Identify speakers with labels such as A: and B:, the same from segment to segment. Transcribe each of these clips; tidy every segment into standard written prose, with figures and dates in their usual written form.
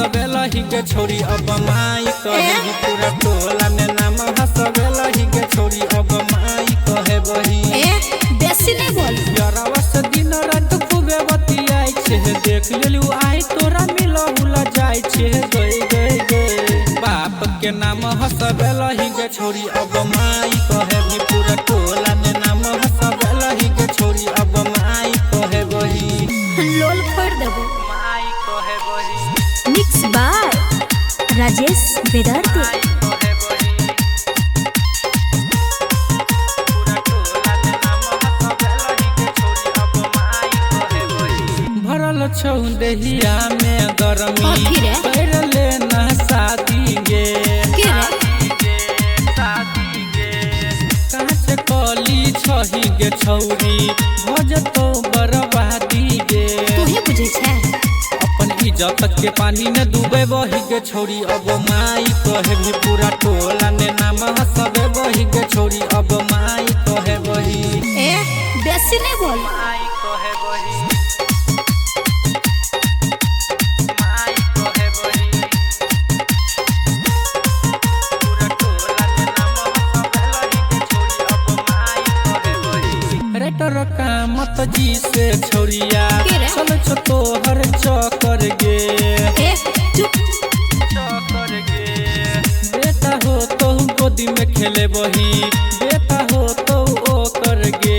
A: हसबेला ही के छोरी अब माई कहे पूरा टोला में नाम हसबेला ही के छोरी अब माई कहे बही
B: बेसी नहीं बोल
A: यारवा से दिन रात खूबे बतियाई छे देख लेलू आई तोरा मिलो भूला जाय छे गए गए गए बाप के नाम हसबेला ही के छोरी अब माई कहे भी पूरा टोला में नाम हसबेला ही के छोरी अब माई कहे बही
B: लोल फोड़ देबो
A: माई कहे बही
B: मिक्स बाय राजेश वेदांती
A: भरल छौ देहिया में गरमी कर लेना शादी गे कहाँ से कली छही गे छौरी भजतो बर्बादी गे
B: तू ही बुझे छै
A: अपन इज्जत के पानी में डूबे बही गे छोरी अब माई कहे भी पूरा टोला ने नाम हसबे बही गे छोरी अब माई कहे बही
B: बेसी नहीं बोल
A: माई कहे बही रेटर का मत जी से छोरिया चल छो तोहर चकर गे चकर गे बेटा हो तो गोदी में खेले बही बेटा हो तो ओ कर गे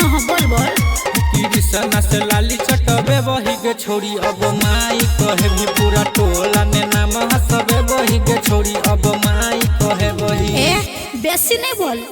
B: बोल बोल
A: कृष्णा से लाली चटबे बही गे छोरी अब माई कहे भी पूरा टोला ने नाम हसबे बही गे छोरी अब माई कहे बही
B: बेसी नहीं बोल